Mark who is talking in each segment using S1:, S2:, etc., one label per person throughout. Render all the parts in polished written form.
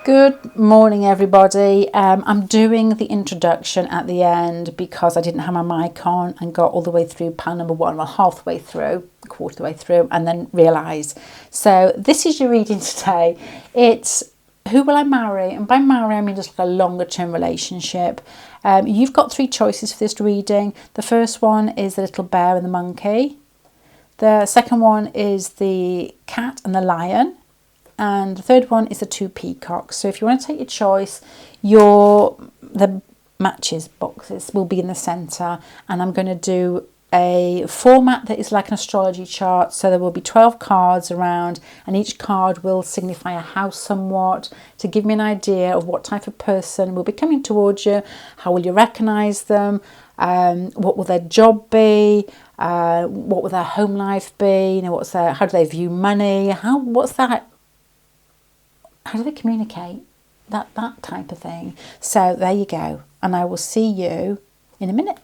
S1: Good morning, everybody. I'm doing the introduction at the end because I didn't have my mic on and got all the way through pile number one, well, half the way through, quarter of the way through, and then realised. So this is your reading today. It's who will I marry? And by marry, I mean just like a longer term relationship. You've got three choices for this reading. The first one is the little bear and the monkey. The second one is the cat and the lion. And the third one is the two peacocks. So if you want to take your choice, the matches boxes will be in the centre. And I'm going to do a format that is like an astrology chart. So there will be 12 cards around, and each card will signify a house somewhat to give me an idea of what type of person will be coming towards you. How will you recognise them? What will their job be? What will their home life be? How do they view money? How do they communicate? That type of thing. So there you go. And I will see you in a minute.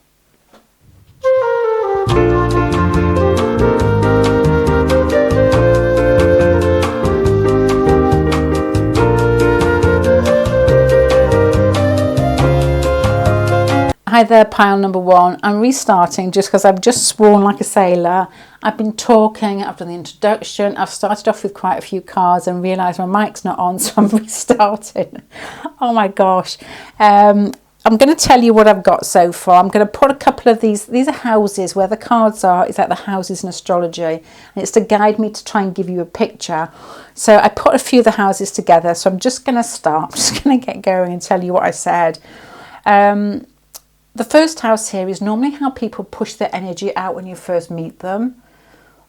S1: Hi there, pile number one. I'm restarting just because I've just sworn like a sailor. I've been talking, I've done the introduction, I've started off with quite a few cards and realised my mic's not on, so I'm restarting. Oh my gosh. I'm going to tell you what I've got so far. I'm going to put a couple of these are houses where the cards are. It's like the houses in astrology, and it's to guide me to try and give you a picture. So I put a few of the houses together, so I'm just going to start. I'm just going to get going and tell you what I said. The first house here is normally how people push their energy out when you first meet them.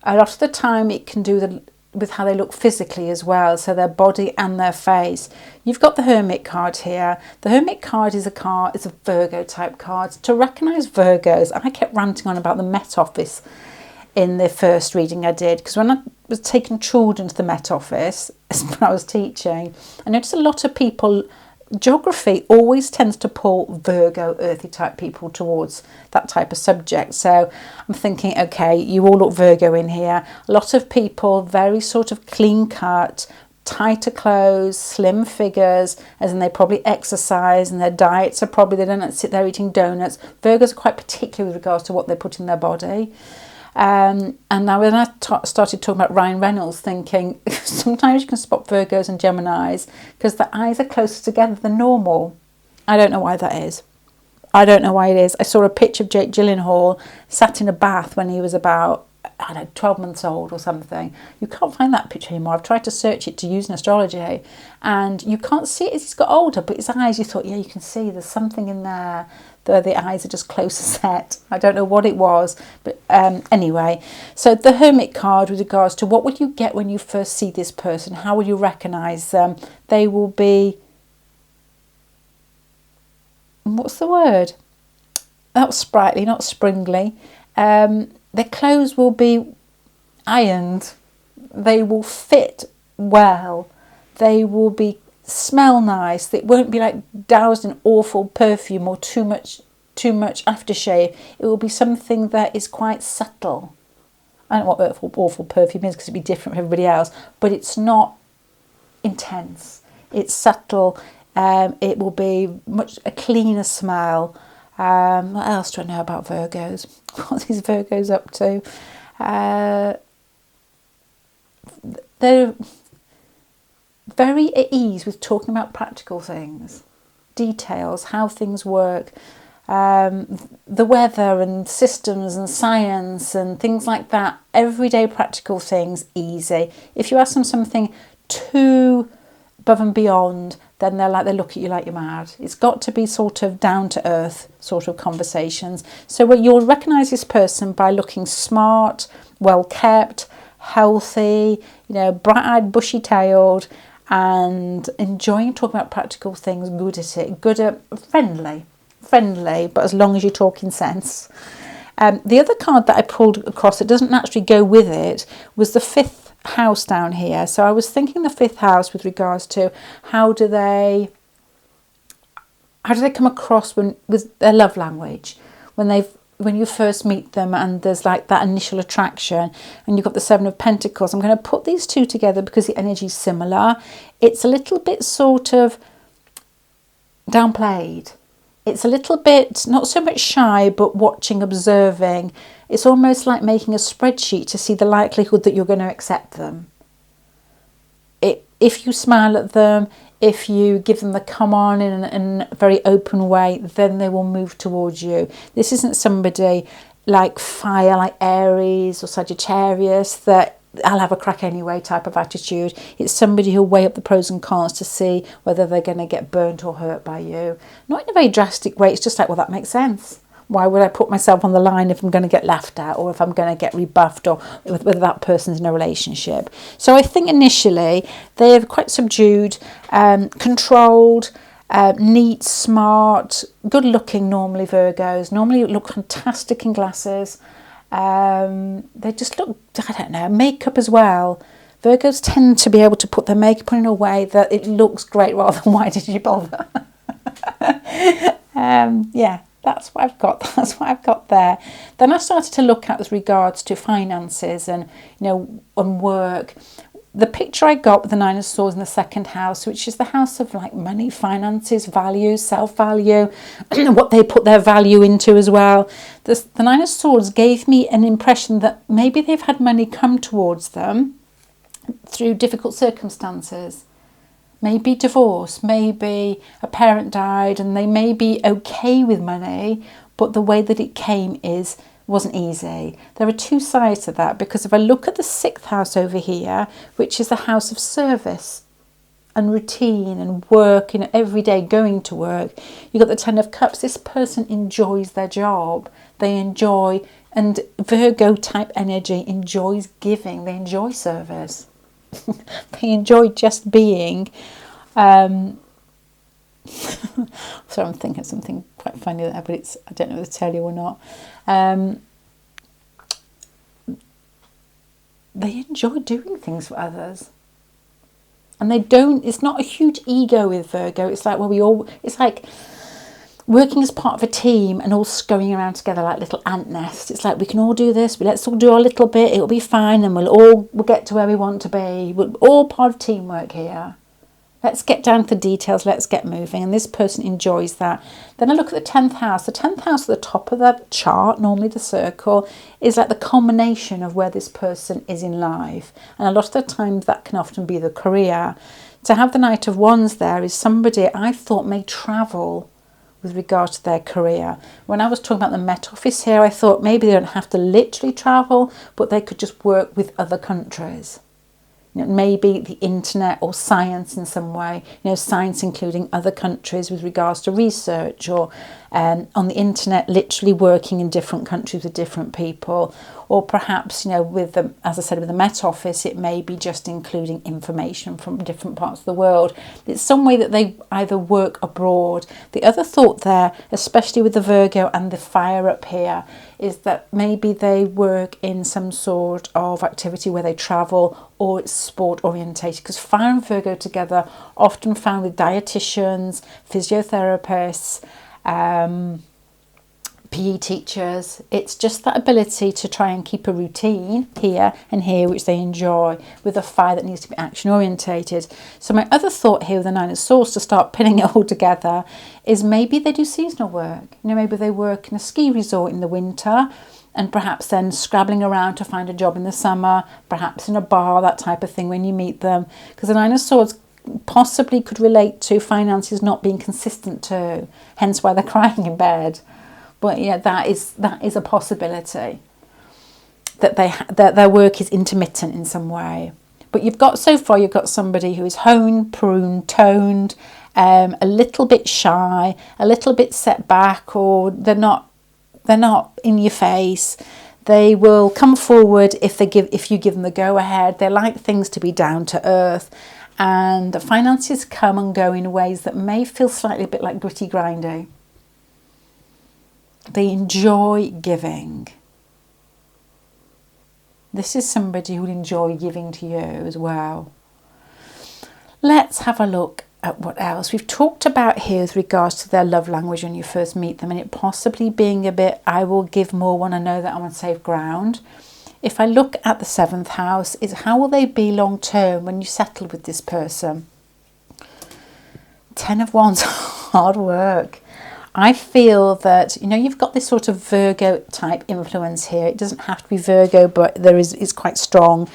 S1: A lot of the time it can do with how they look physically as well, so their body and their face. You've got the Hermit card here. The Hermit card is a Virgo type card. To recognise Virgos, I kept ranting on about the Met Office in the first reading I did, because when I was taking children to the Met Office when I was teaching, I noticed a lot of people. Geography always tends to pull Virgo, earthy type people towards that type of subject. So I'm thinking, okay, you all look Virgo in here. A lot of people, very sort of clean cut, tighter clothes, slim figures, as in they probably exercise, and their diets are probably, they don't sit there eating donuts. Virgos are quite particular with regards to what they put in their body. And now when I started talking about Ryan Reynolds, thinking sometimes you can spot Virgos and Geminis because the eyes are closer together than normal. I don't know why that is. I don't know why it is. I saw a picture of Jake Gyllenhaal sat in a bath when he was about, 12 months old or something. You can't find that picture anymore. I've tried to search it to use in astrology, and you can't see it as he's got older, but his eyes, you thought, yeah, you can see there's something in there. The eyes are just closer set. I don't know what it was, but anyway. So the Hermit card with regards to what will you get when you first see this person? How will you recognise them? They will be, what's the word? Not sprightly, not springly. Their clothes will be ironed. They will fit well. They will be smell nice. It won't be like doused in awful perfume or too much aftershave. It will be something that is quite subtle. I don't know what awful perfume is because it'd be different for everybody else, but it's not intense. It's subtle. It will be a cleaner smell. What else do I know about Virgos? What are these Virgos up to? They're very at ease with talking about practical things, details, how things work, the weather and systems and science and things like that. Everyday practical things, easy. If you ask them something too above and beyond, then they look at you like you're mad. It's got to be sort of down to earth sort of conversations. So you'll recognise this person by looking smart, well kept, healthy, bright-eyed, bushy-tailed, and enjoying talking about practical things, good at it, friendly, but as long as you're talking sense. The other card that I pulled across that doesn't naturally go with it was the fifth house down here. So I was thinking the fifth house with regards to how do they come across with their love language when they've when you first meet them and there's like that initial attraction, and you've got the Seven of Pentacles. I'm going to put these two together because the energy is similar. It's a little bit sort of downplayed. It's a little bit, not so much shy, but watching, observing. It's almost like making a spreadsheet to see the likelihood that you're going to accept them. If you smile at them, if you give them the come on in a very open way, then they will move towards you. This isn't somebody like fire, like Aries or Sagittarius, that I'll have a crack anyway type of attitude. It's somebody who'll weigh up the pros and cons to see whether they're going to get burnt or hurt by you. Not in a very drastic way. It's just like, well, that makes sense. Why would I put myself on the line if I'm going to get laughed at, or if I'm going to get rebuffed, or whether that person's in a relationship? So I think initially they're quite subdued, controlled, neat, smart, good looking normally, Virgos. Normally look fantastic in glasses. They just look, I don't know, makeup as well. Virgos tend to be able to put their makeup on in a way that it looks great rather than why did you bother? Yeah. That's what I've got. That's what I've got there. Then I started to look at with regards to finances and, and work. The picture I got with the Nine of Swords in the second house, which is the house of like money, finances, values, self-value, what they put their value into as well. The Nine of Swords gave me an impression that maybe they've had money come towards them through difficult circumstances. Maybe divorce, maybe a parent died and they may be okay with money, but the way that it came wasn't easy. There are two sides to that, because if I look at the sixth house over here, which is the house of service and routine and work, every day going to work, you've got the Ten of Cups. This person enjoys their job. They enjoy, and Virgo type energy enjoys giving. They enjoy service. They enjoy just being. So I'm thinking of something quite funny there, but I don't know whether to tell you or not. They enjoy doing things for others, and it's not a huge ego with Virgo. It's like, it's like working as part of a team and all scurrying around together like little ant nests. It's like, we can all do this, but let's all do our little bit, it'll be fine, and we'll get to where we want to be. We're all part of teamwork here. Let's get down to the details, let's get moving. And this person enjoys that. Then I look at the 10th house. The 10th house at the top of the chart, normally the circle, is like the culmination of where this person is in life. And a lot of the times that can often be the career. To have the Knight of Wands there is somebody I thought may travel with regard to their career. When I was talking about the Met Office here, I thought maybe they don't have to literally travel, but they could just work with other countries. Maybe the internet or science in some way, science including other countries with regards to research, or on the internet literally working in different countries with different people, or perhaps with the, as I said, with the Met Office, it may be just including information from different parts of the world. It's some way that they either work abroad. The other thought there, especially with the Virgo and the fire up here, is that maybe they work in some sort of activity where they travel, or it's sport orientated, because fire and Virgo together often found with dietitians, physiotherapists, PE teachers. It's just that ability to try and keep a routine here and here, which they enjoy, with a fire that needs to be action orientated. So my other thought here with the Nine of Swords, to start pinning it all together, is maybe they do seasonal work. Maybe they work in a ski resort in the winter, and perhaps then scrabbling around to find a job in the summer, perhaps in a bar, that type of thing when you meet them. Because the Nine of Swords possibly could relate to finances not being consistent too, hence why they're crying in bed. But that is a possibility, that that their work is intermittent in some way. But you've got somebody who is honed, pruned, toned, a little bit shy, a little bit set back, or they're not in your face. They will come forward if you give them the go ahead. They like things to be down to earth, and the finances come and go in ways that may feel slightly a bit like gritty grindy. They enjoy giving. This is somebody who will enjoy giving to you as well. Let's have a look What else? We've talked about here with regards to their love language when you first meet them, and it possibly being a bit, I will give more when I know that I'm on safe ground. If I look at the 7th house, is how will they be long term when you settle with this person? 10 of Wands, hard work. I feel that, you know, you've got this sort of Virgo type influence here. It doesn't have to be Virgo, but it's quite strong.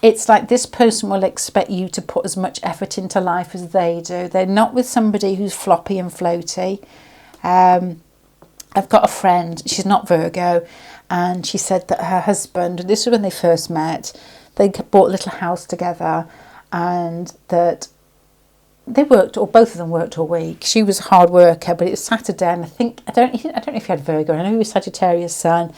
S1: It's like this person will expect you to put as much effort into life as they do. They're not with somebody who's floppy and floaty. I've got a friend, she's not Virgo, and she said that her husband, this was when they first met, they bought a little house together, and that they worked, or both of them worked all week. She was a hard worker, but it was Saturday, and I don't know if he had Virgo. I know he was Sagittarius sun,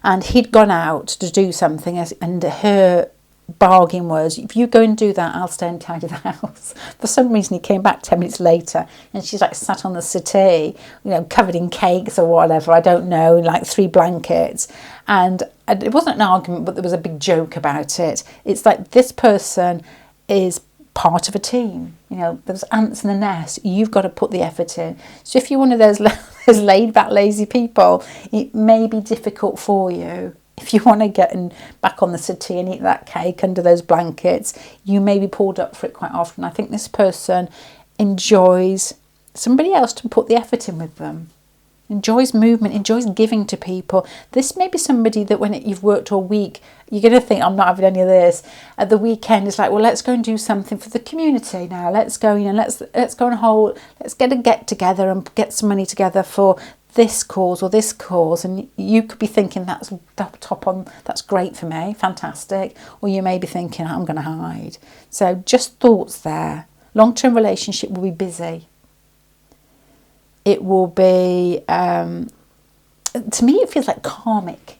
S1: and he'd gone out to do something, and her bargain was, if you go and do that, I'll stay and tidy the house. For some reason, he came back 10 minutes later, and she's like sat on the settee, you know, covered in cakes or whatever, I don't know, like 3 blankets. And it wasn't an argument, but there was a big joke about it. It's like this person is part of a team. You know, there's ants in the nest. You've got to put the effort in. So if you're one of those laid back, lazy people, it may be difficult for you. If you want to get back on the settee and eat that cake under those blankets, you may be pulled up for it quite often. I think this person enjoys somebody else to put the effort in with them. Enjoys movement, enjoys giving to people. This may be somebody that when you've worked all week, you're going to think, I'm not having any of this. At the weekend, it's like, well, let's go and do something for the community now. Let's go, you know, let's go and let's get together and get some money together for this cause or this cause. And you could be thinking, that's great for me, fantastic. Or you may be thinking, I'm going to hide. So just thoughts there. Long-term relationship will be busy. It will be, to me, it feels like karmic.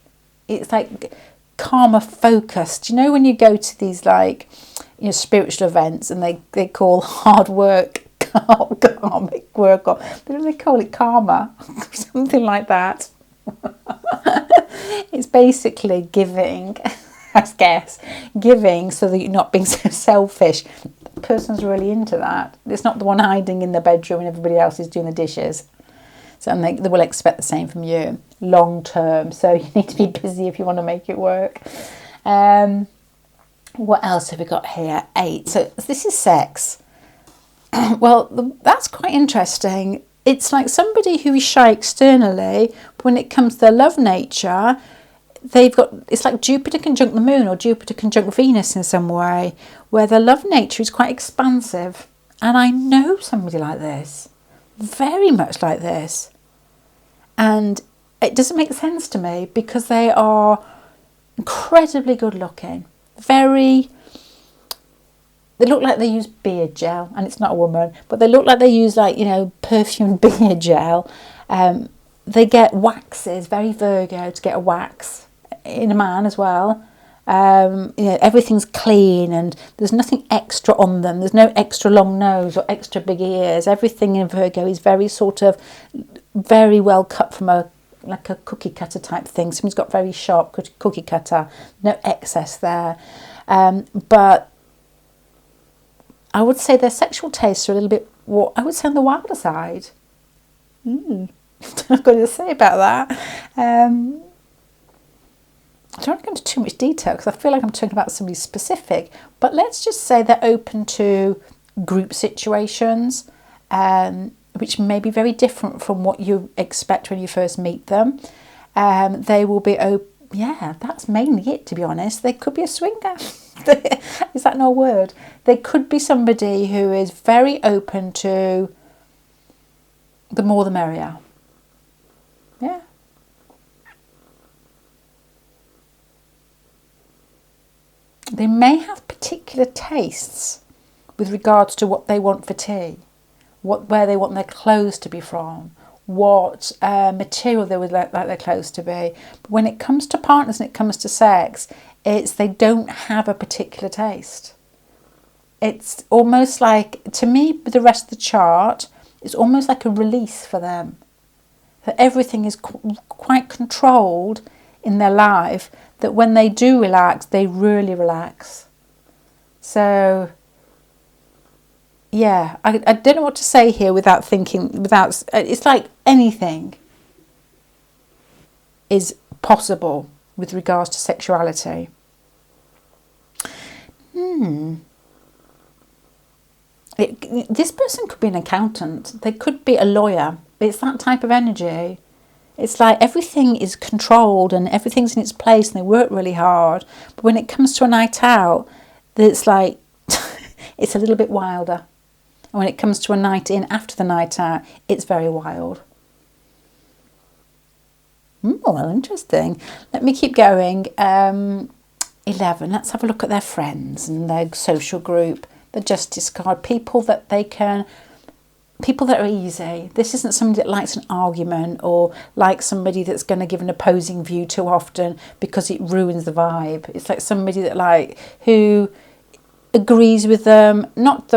S1: It's like karma focused. You know, when you go to these, like, you know, spiritual events and they call hard work karmic work, or they call it karma, something like that. It's basically giving, I guess, giving so that you're not being so selfish. The person's really into that. It's not the one hiding in the bedroom and everybody else is doing the dishes. So and they will expect the same from you long term. So you need to be busy if you want to make it work. What else have we got here? 8. So this is sex. Well, that's quite interesting. It's like somebody who is shy externally, but when it comes to their love nature, it's like Jupiter conjunct the moon or Jupiter conjunct Venus in some way, where their love nature is quite expansive. And I know somebody like this, very much like this. And it doesn't make sense to me because they are incredibly good looking, they look like they use beard gel, and it's not a woman, but they look like they use, like, you know, perfumed beard gel. They get waxes, very Virgo to get a wax in a man as well. You know, everything's clean and there's nothing extra on them. There's no extra long nose or extra big ears. Everything in Virgo is very very well cut from like a cookie cutter type thing. Someone's got very sharp cookie cutter, no excess there. But I would say their sexual tastes are a little bit, I would say, on the wilder side. I've got to say about that. I don't want to go into too much detail because I feel like I'm talking about somebody specific, but let's just say they're open to group situations, which may be very different from what you expect when you first meet them. They will be open. Yeah, that's mainly it, to be honest. They could be a swinger. Is that not a word? They could be somebody who is very open to the more the merrier. Yeah. They may have particular tastes with regards to what they want for tea, where they want their clothes to be from, what material they would like their clothes to be. But when it comes to partners and it comes to sex, they don't have a particular taste. It's almost like, to me, with the rest of the chart, it's almost like a release for them. That everything is quite controlled in their life, that when they do relax, they really relax. So yeah, I don't know what to say here without thinking, it's like anything is possible with regards to sexuality. This person could be an accountant. They could be a lawyer. It's that type of energy. It's like everything is controlled and everything's in its place and they work really hard. But when it comes to a night out, it's like, it's a little bit wilder. And when it comes to a night in after the night out, it's very wild. Well, interesting. Let me keep going. 11. Let's have a look at their friends and their social group. The Justice card. People that are easy. This isn't somebody that likes an argument or likes somebody that's going to give an opposing view too often because it ruins the vibe. It's like somebody that who agrees with them, not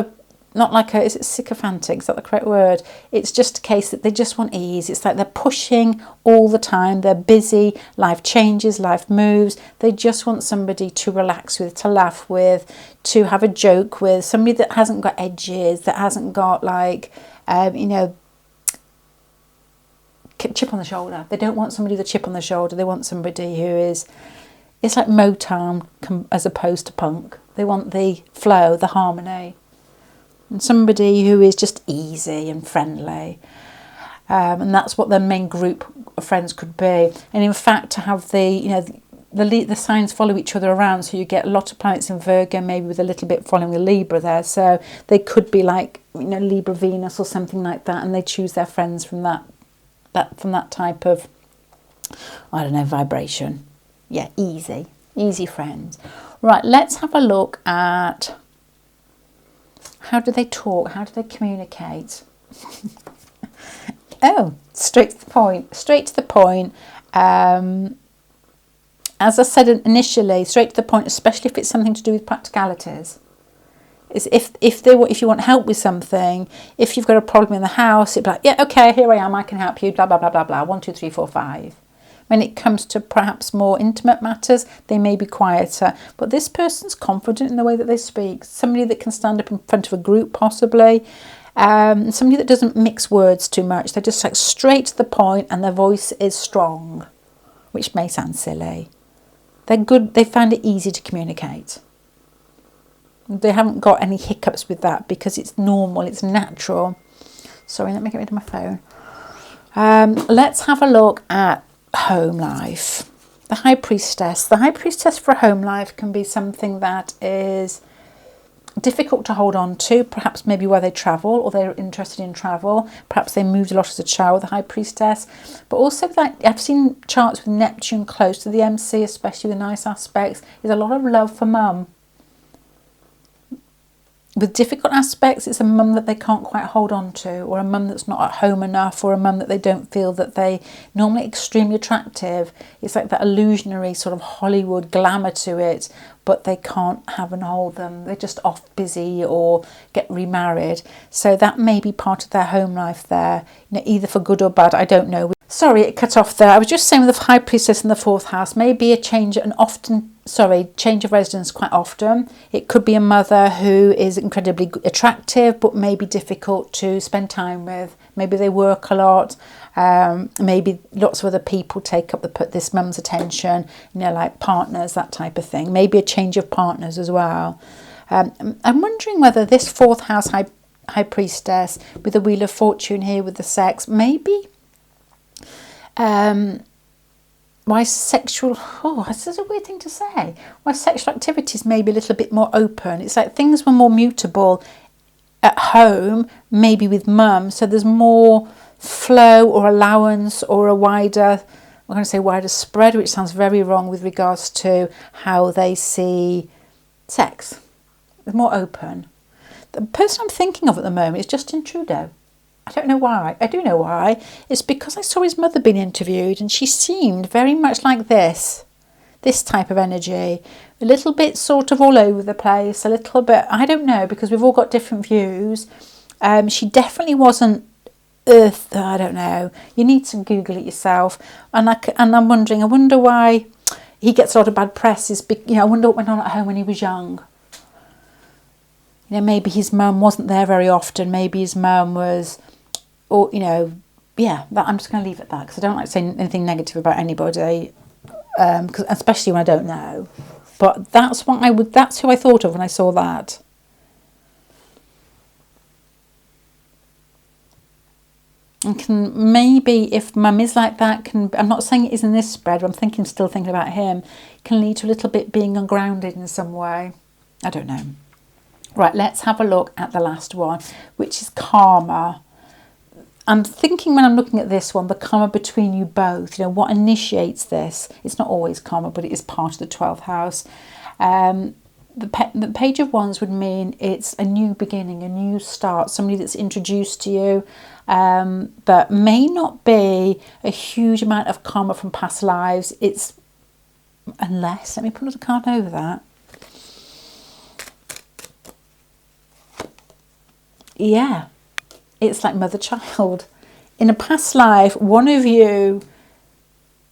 S1: like is it sycophantic? Is that the correct word? It's just a case that they just want ease. It's like they're pushing all the time. They're busy. Life changes, life moves. They just want somebody to relax with, to laugh with, to have a joke with. Somebody that hasn't got edges, that hasn't got chip on the shoulder. They don't want somebody with a chip on the shoulder. They want somebody who is, it's like Motown as opposed to punk. They want the flow, the harmony. And somebody who is just easy and friendly. And that's what their main group of friends could be. And in fact, to have the signs follow each other around, so you get a lot of planets in Virgo, maybe with a little bit following the Libra there. So they could be like, Libra Venus or something like that, and they choose their friends from that type of, vibration. Yeah, easy friends. Right, let's have a look at how do they talk? How do they communicate? Oh, straight to the point. As I said initially, straight to the point, especially if it's something to do with practicalities. Is if you want help with something, if you've got a problem in the house, it'd be like, yeah, okay, here I am, I can help you, blah, blah, blah, blah, blah, 1, 2, 3, 4, 5. When it comes to perhaps more intimate matters, they may be quieter. But this person's confident in the way that they speak. Somebody that can stand up in front of a group, possibly. Somebody that doesn't mix words too much. They're just like straight to the point and their voice is strong, which may sound silly. They're good. They find it easy to communicate. They haven't got any hiccups with that because it's normal, it's natural. Sorry, let me get rid of my phone. Let's have a look at home life. The High Priestess. The High Priestess for home life can be something that is difficult to hold on to, perhaps maybe where they travel or they're interested in travel. Perhaps they moved a lot as a child, the High Priestess. But also that I've seen charts with Neptune close to the MC, especially with nice aspects. There's a lot of love for mum. With difficult aspects, it's a mum that they can't quite hold on to, or a mum that's not at home enough, or a mum that they don't feel that they normally extremely attractive. It's like that illusionary sort of Hollywood glamour to it, but they can't have and hold them. They're just off busy or get remarried. So that may be part of their home life there, either for good or bad, I don't know. Sorry, it cut off there. I was just saying with the High Priestess in the 4th house, maybe a change of residence quite often. It could be a mother who is incredibly attractive but maybe difficult to spend time with. Maybe they work a lot. Maybe lots of other people take up this mum's attention, like partners, that type of thing. Maybe a change of partners as well. I'm wondering whether this 4th house High Priestess with the Wheel of Fortune here with the sex, maybe why sexual, this is a weird thing to say. Why sexual activities may be a little bit more open. It's like things were more mutable at home, maybe with mum. So there's more flow or allowance or a wider spread, which sounds very wrong with regards to how they see sex. It's more open. The person I'm thinking of at the moment is Justin Trudeau. I don't know why. I do know why. It's because I saw his mother being interviewed and she seemed very much like this type of energy. A little bit sort of all over the place, a little bit, I don't know, because we've all got different views. She definitely wasn't Earth, I don't know. You need to Google it yourself. And I'm wondering, I wonder why he gets a lot of bad press. I wonder what went on at home when he was young. You know, maybe his mum wasn't there very often. Maybe his mum was, or, you know, yeah, I'm just going to leave it at that, because I don't like saying anything negative about anybody, cause, especially when I don't know. But that's who I thought of when I saw that. And can maybe, if mum is like that, I'm not saying it is in this spread, but I'm still thinking about him, can lead to a little bit being ungrounded in some way. I don't know. Right, let's have a look at the last one, which is karma. I'm thinking when I'm looking at this one, the karma between you both, you know, what initiates this? It's not always karma, but it is part of the 12th house. The Page of Wands would mean it's a new beginning, a new start, somebody that's introduced to you, but may not be a huge amount of karma from past lives. It's, unless, let me put another card over that. Yeah, it's like mother-child. In a past life, one of you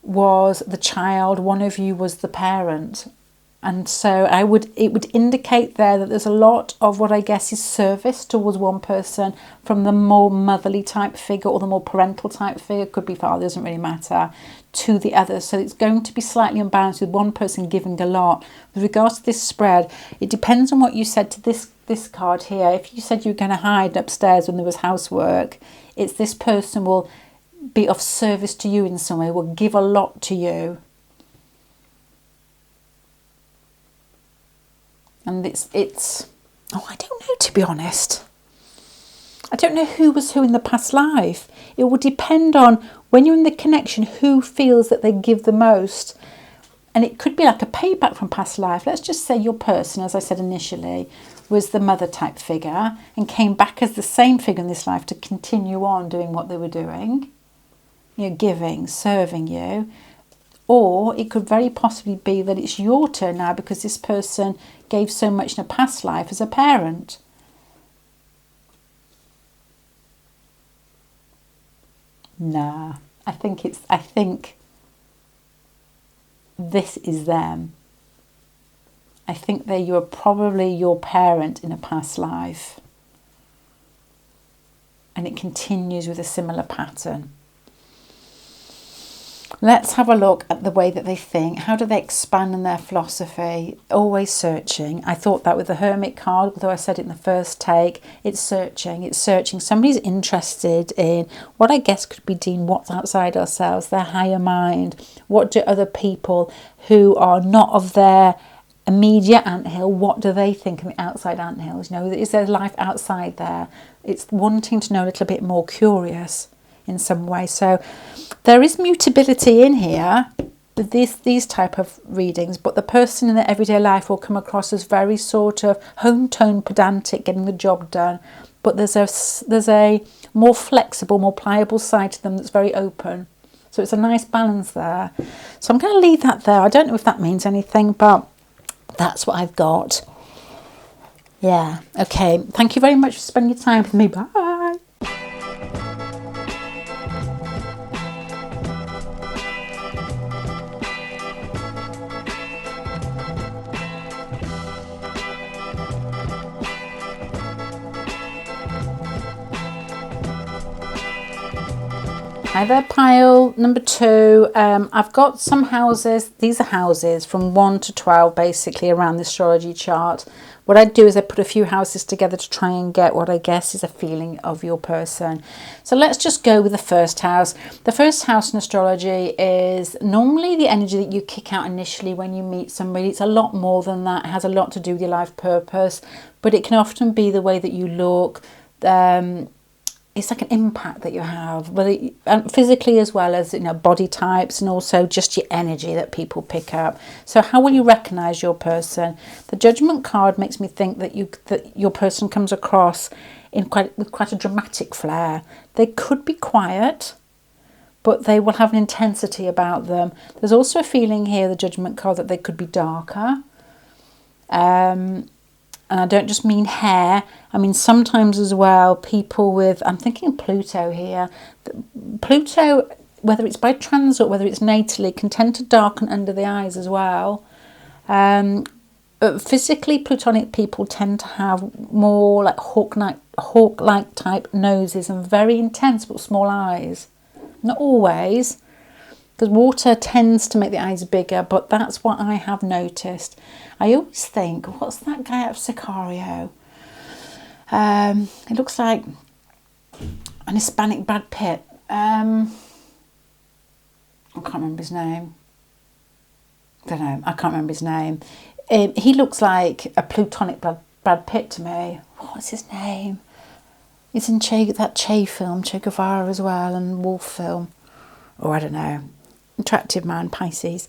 S1: was the child, one of you was the parent. And so it would indicate there that there's a lot of what I guess is service towards one person from the more motherly type figure or the more parental type figure, could be father, doesn't really matter, to the other. So it's going to be slightly unbalanced with one person giving a lot. With regards to this spread, it depends on what you said to this card here. If you said you were going to hide upstairs when there was housework, it's this person will be of service to you in some way, will give a lot to you. And it's oh, I don't know, to be honest. I don't know who was who in the past life. It will depend on, when you're in the connection, who feels that they give the most. And it could be like a payback from past life. Let's just say your person, as I said initially, was the mother type figure and came back as the same figure in this life to continue on doing what they were doing. You know, giving, serving you. Or it could very possibly be that it's your turn now because this person gave so much in a past life as a parent. Nah, I think this is them. I think that you're probably your parent in a past life. And it continues with a similar pattern. Let's have a look at the way that they think. How do they expand in their philosophy? Always searching. I thought that with the Hermit card, although I said it in the first take. It's searching. It's searching. Somebody's interested in what I guess could be deemed what's outside ourselves, their higher mind. What do other people who are not of their immediate anthill, what do they think of the outside anthills? You know, is there life outside there? It's wanting to know a little bit more, curious in some way. So there is mutability in here with these type of readings, but the person in their everyday life will come across as very sort of home-tone, pedantic, getting the job done. But there's a more flexible, more pliable side to them that's very open. So it's a nice balance there. So I'm going to leave that there. I don't know if that means anything, but that's what I've got. Yeah. Okay. Thank you very much for spending your time with me. Bye. Hi there, pile number 2. I've got some houses. These are houses from 1 to 12 basically around the astrology chart. What I do is I put a few houses together to try and get what I guess is a feeling of your person. So let's just go with the first house. The first house in astrology is normally the energy that you kick out initially when you meet somebody. It's a lot more than that. It has a lot to do with your life purpose, but it can often be the way that you look. It's like an impact that you have, whether physically as well as, you know, body types, and also just your energy that people pick up. So how will you recognize your person? The Judgment card makes me think that your person comes across with quite a dramatic flair. They could be quiet, but they will have an intensity about them. There's also a feeling here, the Judgment card, that they could be darker. And I don't just mean hair. I mean sometimes as well people with, I'm thinking Pluto here. Pluto, whether it's by transit or whether it's natally, can tend to darken under the eyes as well. physically Plutonic people tend to have more like hawk-like type noses and very intense but small eyes. Not always, because water tends to make the eyes bigger, but that's what I have noticed. I always think, what's that guy out of Sicario? It looks like an Hispanic Brad Pitt. I can't remember his name. I don't know. I can't remember his name. He looks like a Plutonic Brad Pitt to me. What's his name? He's in that Che film, Che Guevara as well, and Wolf film. Or I don't know. Attractive man, Pisces.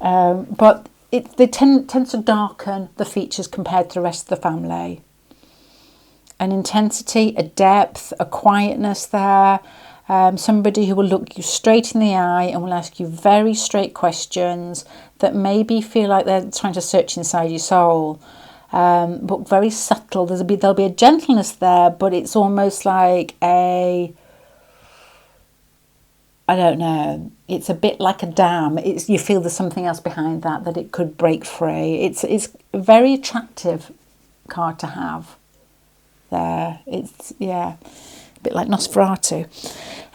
S1: But they tend to darken the features compared to the rest of the family. An intensity, a depth, a quietness there. Somebody who will look you straight in the eye and will ask you very straight questions that maybe feel like they're trying to search inside your soul, but very subtle. There'll be a gentleness there, but it's almost like I don't know. It's a bit like a dam. You feel there's something else behind that it could break free. It's a very attractive card to have there. It's a bit like Nosferatu,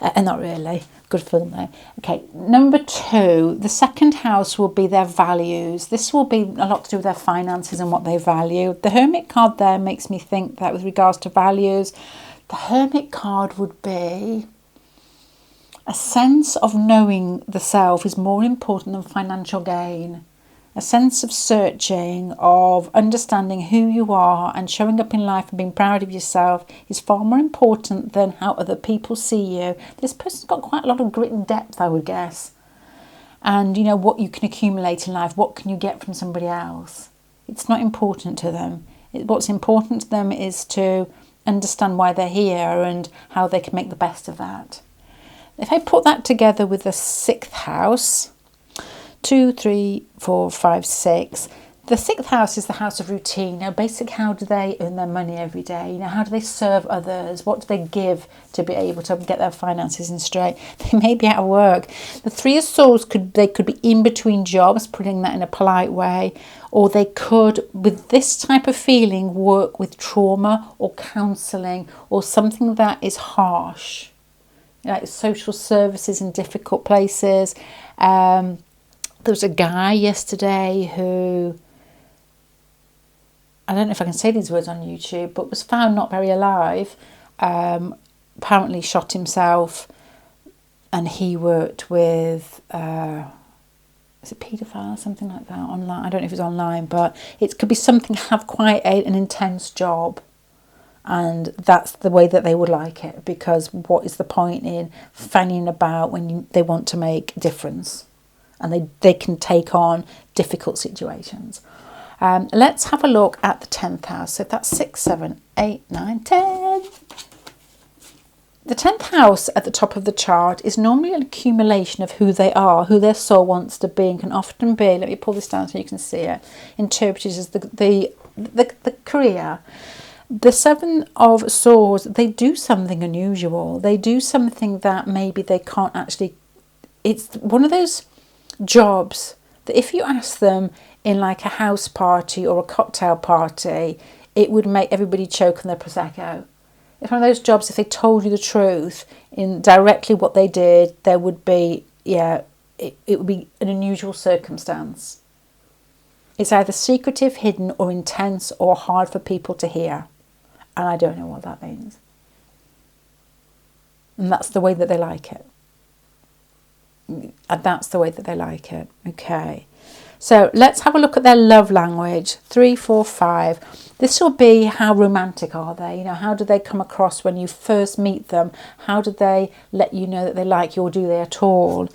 S1: and not really. Good film though. Okay, number 2, the second house will be their values. This will be a lot to do with their finances and what they value. The Hermit card there makes me think that with regards to values, the Hermit card would be a sense of knowing the self is more important than financial gain. A sense of searching, of understanding who you are and showing up in life and being proud of yourself is far more important than how other people see you. This person's got quite a lot of grit and depth, I would guess. And you know what you can accumulate in life, what can you get from somebody else? It's not important to them. What's important to them is to understand why they're here and how they can make the best of that. If I put that together with the 6th house, 2, 3, 4, 5, 6. The 6th house is the house of routine. Now, basically, how do they earn their money every day? You know, how do they serve others? What do they give to be able to get their finances in straight? They may be out of work. The 3 of Swords could be in between jobs, putting that in a polite way, or they could, with this type of feeling, work with trauma or counselling or something that is harsh, like social services in difficult places. There was a guy yesterday who, I don't know if I can say these words on YouTube, but was found not very alive, apparently shot himself, and he worked with, is it paedophile, something like that, online? I don't know if it's online, but it could be something, have quite an intense job, and that's the way that they would like it, because what is the point in fanning about when they want to make a difference? And they can take on difficult situations. Let's have a look at the 10th house. So that's 6, 7, 8, 9, 10. The 10th house at the top of the chart is normally an accumulation of who they are, who their soul wants to be, and can often be, let me pull this down so you can see it, interpreted as the career. The 7 of Swords, they do something unusual. They do something that maybe they can't actually, it's one of those jobs that if you ask them in like a house party or a cocktail party, it would make everybody choke on their Prosecco. It's one of those jobs, if they told you the truth in directly what they did, there would be, it would be an unusual circumstance. It's either secretive, hidden, or intense, or hard for people to hear. And I don't know what that means. And that's the way that they like it. And that's the way that they like it. Okay. So let's have a look at their love language. 3, 4, 5. This will be how romantic are they? You know, how do they come across when you first meet them? How do they let you know that they like you, or do they at all?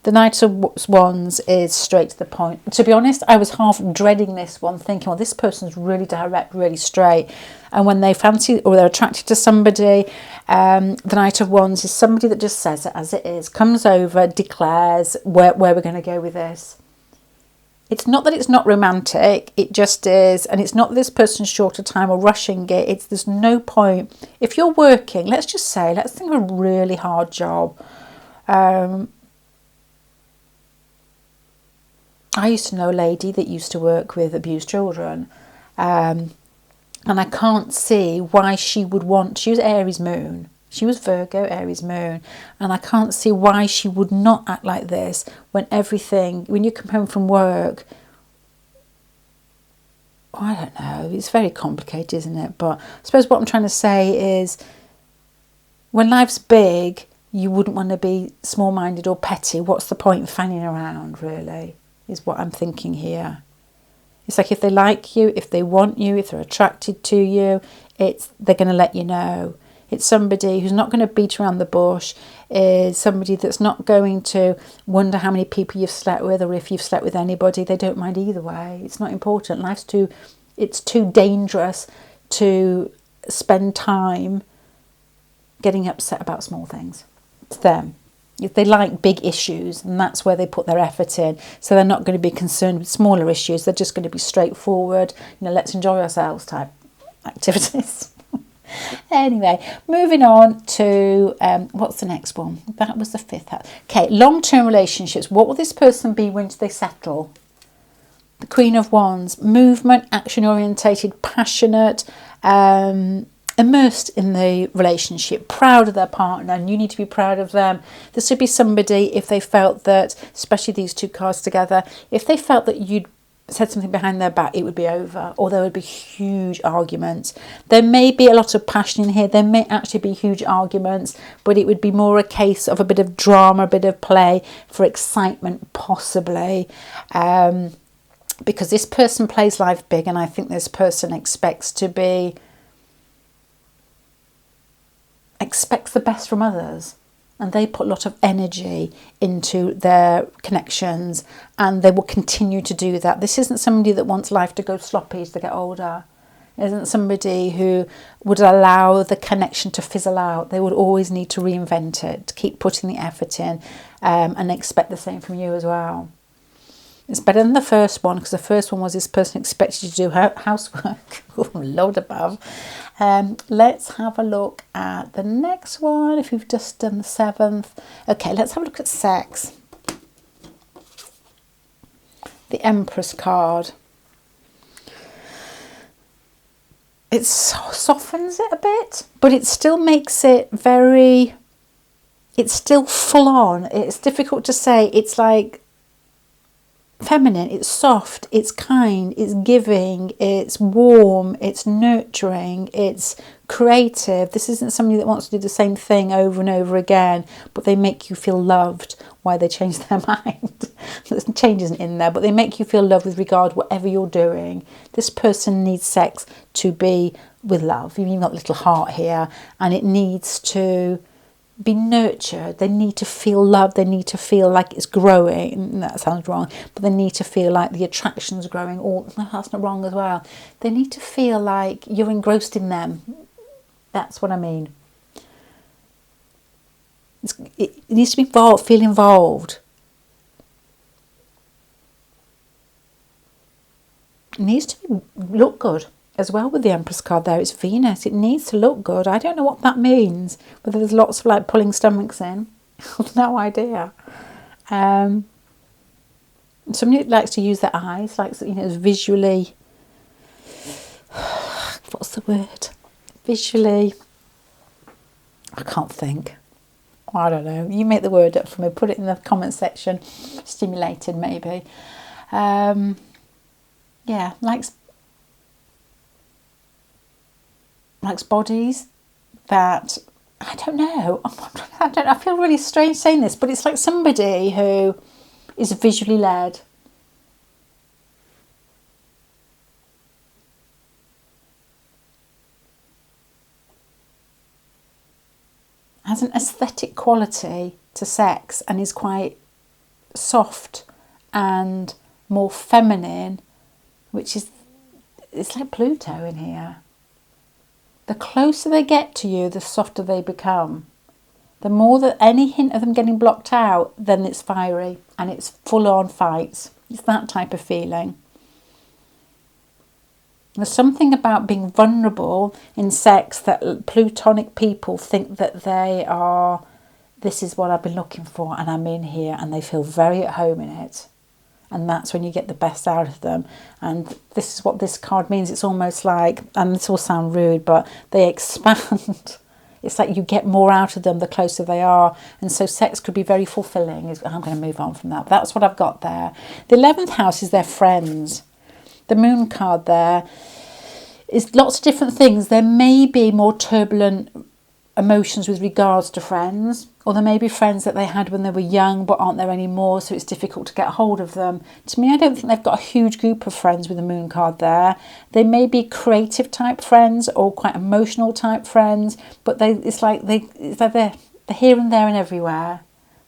S1: The Knight of Wands is straight to the point. To be honest, I was half dreading this one, thinking, well, this person's really direct, really straight. And when they fancy or they're attracted to somebody, the Knight of Wands is somebody that just says it as it is, comes over, declares where we're going to go with this. It's not that it's not romantic, it just is. And it's not that this person's short of time or rushing it. There's no point. If you're working, let's think of a really hard job. I used to know a lady that used to work with abused children, and I can't see why she would want, she was Aries moon, she was Virgo, Aries moon, and I can't see why she would not act like this when when you come home from work. I don't know, it's very complicated, isn't it? But I suppose what I'm trying to say is, when life's big, you wouldn't want to be small-minded or petty. What's the point of fanning around, really, is what I'm thinking here. It's like, if they like you, if they want you, if they're attracted to you, they're going to let you know. It's somebody who's not going to beat around the bush, is somebody that's not going to wonder how many people you've slept with, or if you've slept with anybody. They don't mind either way. It's not important. It's too dangerous to spend time getting upset about small things. It's them. If they like big issues, and that's where they put their effort in. So they're not going to be concerned with smaller issues. They're just going to be straightforward, let's enjoy ourselves type activities. Anyway, moving on to what's the next one? That was the fifth. Okay, long-term relationships. What will this person be when they settle? The Queen of Wands. Movement, action-orientated, passionate, immersed in the relationship, proud of their partner, and you need to be proud of them. This would be somebody, if they felt that, especially these two cards together, if they felt that you'd said something behind their back, it would be over, or there would be huge arguments. There may be a lot of passion in here, there may actually be huge arguments, but it would be more a case of a bit of drama, a bit of play for excitement, possibly, because this person plays life big, and I think this person expects the best from others, and they put a lot of energy into their connections, and they will continue to do that. This isn't somebody that wants life to go sloppy as they get older. It isn't somebody who would allow the connection to fizzle out. They would always need to reinvent it, to keep putting the effort in, and expect the same from you as well. It's better than the first one, because the first one was this person expected you to do housework. Oh, Lord above. Let's have a look at the next one, if we've just done the seventh. Okay, let's have a look at sex. The Empress card. It softens it a bit, but it still makes it it's still full on. It's difficult to say. It's like feminine, it's soft, it's kind, it's giving, it's warm, it's nurturing, it's creative. This isn't somebody that wants to do the same thing over and over again, but they make you feel loved. Why they change their mind? The change isn't in there, but they make you feel loved with regard to whatever you're doing. This person needs sex to be with love. You've got a little heart here, and it needs to be nurtured. They need to feel loved. They need to feel like it's growing. That sounds wrong, but they need to feel like the attraction's growing. Or no, that's not wrong as well. They need to feel like you're engrossed in them. That's what I mean. It needs to be involved. Feel involved. It needs to look good as well with the Empress card there. It's Venus. It needs to look good. I don't know what that means. Whether there's lots of like pulling stomachs in. I've no idea. Somebody likes to use their eyes, like, visually. What's the word? Visually. I can't think. I don't know. You make the word up for me. Put it in the comment section. Stimulated, maybe. Yeah, likes bodies that, I don't know. I feel really strange saying this, but it's like somebody who is visually led. Has an aesthetic quality to sex and is quite soft and more feminine, which is, it's like Pluto in here. The closer they get to you, the softer they become. The more that any hint of them getting blocked out, then it's fiery and it's full-on fights. It's that type of feeling. There's something about being vulnerable in sex that Plutonic people think that they are, this is what I've been looking for and I'm in here, and they feel very at home in it. and that's when you get the best out of them. And this is what this card means. It's almost like, and this will sound rude, but they expand. It's like you get more out of them the closer they are. And so sex could be very fulfilling. I'm going to move on from that. But that's what I've got there. The 11th house is their friends. The moon card there is lots of different things. There may be more turbulent emotions with regards to friends, or there may be friends that they had when they were young but aren't there anymore, so it's difficult to get hold of them. To me, I don't think they've got a huge group of friends with the moon card there. They may be creative type friends or quite emotional type friends, but it's like they're here and there and everywhere.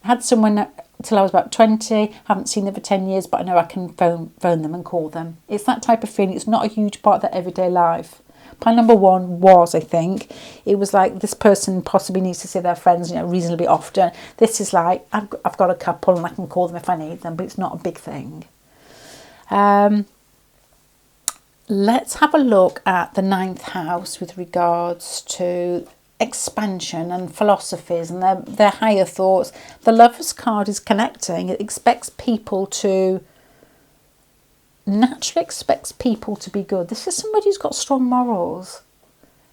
S1: I had someone till I was about 20, haven't seen them for 10 years, but I know I can phone them and call them. It's that type of feeling. It's not a huge part of their everyday life. Pile number 1 was, I think, it was like this person possibly needs to see their friends, reasonably often. This is like, I've got a couple and I can call them if I need them, but it's not a big thing. Let's have a look at the 9th house with regards to expansion and philosophies and their higher thoughts. The Lover's card is connecting. It expects people to... naturally expects people to be good. This is somebody who's got strong morals,